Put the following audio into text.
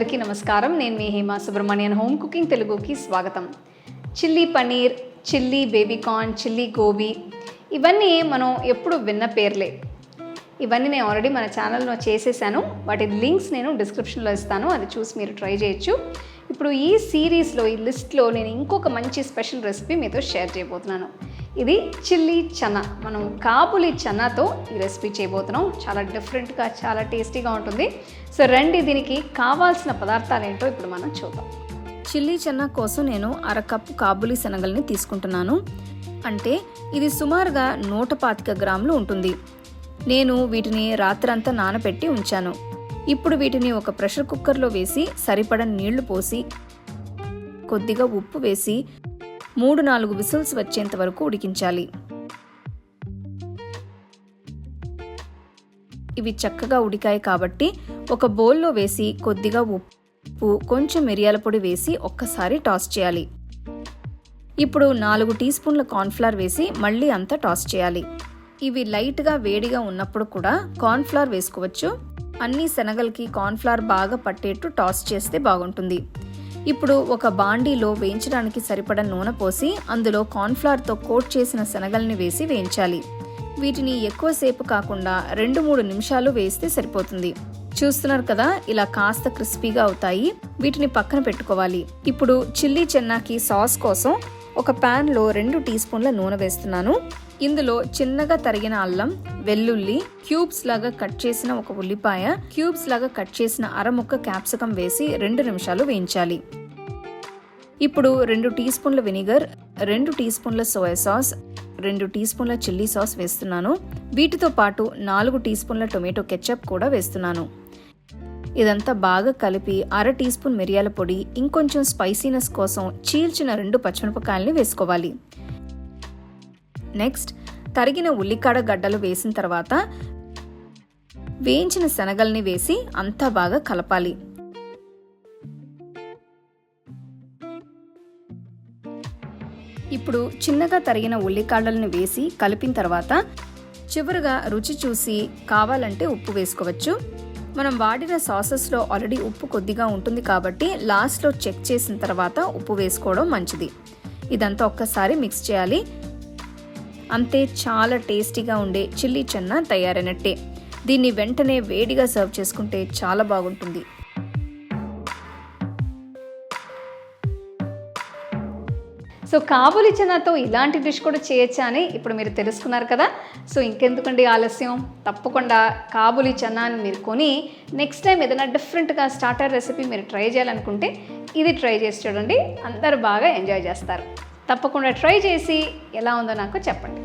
అందరికీ నమస్కారం. నేను మీ హేమ సుబ్రహ్మణ్యన్. హోమ్ కుకింగ్ తెలుగుకి స్వాగతం. Chilli paneer, chilli baby corn, chilli gobi ఇవన్నీ మనం ఎప్పుడు విన్న పేర్లే. ఇవన్నీ నేను ఆల్రెడీ మన ఛానల్లో చేసేసాను. వాటి లింక్స్ నేను డిస్క్రిప్షన్లో ఇస్తాను, అది చూసి మీరు ట్రై చేయొచ్చు. ఇప్పుడు ఈ సిరీస్లో, ఈ లిస్ట్లో నేను ఇంకొక మంచి స్పెషల్ రెసిపీ మీతో షేర్ చేయబోతున్నాను. ఇది చిల్లీ చనా. మనం కాబులి చనాతో ఈ రెసిపీ చేయబోతున్నాం. చాలా డిఫరెంట్గా, చాలా టేస్టీగా ఉంటుంది. సో రండి, దీనికి కావాల్సిన పదార్థాలు ఏంటో ఇప్పుడు మనం చూద్దాం. చిల్లీ చనా కోసం నేను 1/2 కప్పు కాబులి శనగల్ని తీసుకుంటున్నాను. అంటే ఇది సుమారుగా 125 గ్రాములు ఉంటుంది. నేను వీటిని రాత్రంతా నానబెట్టి ఉంచాను. ఇప్పుడు వీటిని ఒక ప్రెషర్ కుక్కర్లో వేసి సరిపడని నీళ్లు పోసి కొద్దిగా ఉప్పు వేసి 3-4 విసిల్స్ వచ్చేంత వరకు ఉడికించాలి. ఇవి చక్కగా ఉడికాయి కాబట్టి ఒక బౌల్లో వేసి కొద్దిగా ఉప్పు, కొంచెం మిరియాల పొడి వేసి ఒక్కసారి టాస్ చేయాలి. ఇప్పుడు 4 టీ స్పూన్ల కార్న్ఫ్లవర్ వేసి మళ్ళీ అంతా టాస్ చేయాలి. ఇవి లైట్గా వేడిగా ఉన్నప్పుడు కూడా కార్న్ఫ్లవర్ వేసుకోవచ్చు. అన్ని శనగలకి కార్న్ఫ్లవర్ బాగా పట్టేట్టు టాస్ చేస్తే బాగుంటుంది. ఇప్పుడు ఒక బాండీలో వేయించడానికి సరిపడా నూనె పోసి అందులో కార్న్ఫ్లవర్తో కోట్ చేసిన శనగల్ని వేసి వేయించాలి. వీటిని ఎక్కువసేపు కాకుండా 2-3 నిమిషాలు వేస్తే సరిపోతుంది. చూస్తున్నారు కదా, ఇలా కాస్త క్రిస్పీగా అవుతాయి. వీటిని పక్కన పెట్టుకోవాలి. ఇప్పుడు చిల్లీ చెన్నాకి సాస్ కోసం ఒక ప్యాన్లో 2 టీ స్పూన్ల నూనె వేస్తున్నాను. ఇందులో చిన్నగా తరిగిన అల్లం, వెల్లుల్లి, క్యూబ్స్ లాగా కట్ చేసిన ఒక ఉల్లిపాయ, క్యూబ్స్ లాగా కట్ చేసిన అరముక్క క్యాప్సికం వేసి 2 నిమిషాలు వేయించాలి. ఇప్పుడు 2 టీ స్పూన్ల వెనిగర్, 2 టీ స్పూన్ల సోయా సాస్, 2 టీ స్పూన్ల చిల్లీ సాస్ వేస్తున్నాను. వీటితో పాటు 4 టీ స్పూన్ల టొమాటో కెచప్ కూడా వేస్తున్నాను. ఇదంతా బాగా కలిపి 1/2 టీ స్పూన్ మిరియాల పొడి, ఇంకొంచెం స్పైసీనెస్ కోసం చీల్చిన 2 పచ్చిమిరపకాయల్ని వేసుకోవాలి. నెక్స్ట్ తరిగిన ఉల్లికాడ గడ్డలు వేసిన తర్వాత వేయించిన శనగల్ని వేసి అంతా బాగా కలపాలి. ఇప్పుడు చిన్నగా తరిగిన ఉల్లికాడలను వేసి కలిపిన తర్వాత చివరగా రుచి చూసి కావాలంటే ఉప్పు వేసుకోవచ్చు. మనం వాడిన సాసెస్లో ఆల్రెడీ ఉప్పు కొద్దిగా ఉంటుంది కాబట్టి లాస్ట్లో చెక్ చేసిన తర్వాత ఉప్పు వేసుకోవడం మంచిది. ఇదంతా ఒక్కసారి మిక్స్ చేయాలి. అంతే, చాలా టేస్టీగా ఉండే చిల్లీ చన్నా తయారైనట్టే. దీన్ని వెంటనే వేడిగా సర్వ్ చేసుకుంటే చాలా బాగుంటుంది. సో కాబులి చనాతో ఇలాంటి డిష్ కూడా చేయొచ్చా అని ఇప్పుడు మీరు తెలుసుకున్నారు కదా. సో ఇంకెందుకండి ఆలస్యం, తప్పకుండా కాబులి చనాని మీరు కొని నెక్స్ట్ టైం ఏదైనా డిఫరెంట్గా స్టార్టర్ రెసిపీ మీరు ట్రై చేయాలనుకుంటే ఇది ట్రై చేసి చూడండి. అందరూ బాగా ఎంజాయ్ చేస్తారు. తప్పకుండా ట్రై చేసి ఎలా ఉందో నాకు చెప్పండి.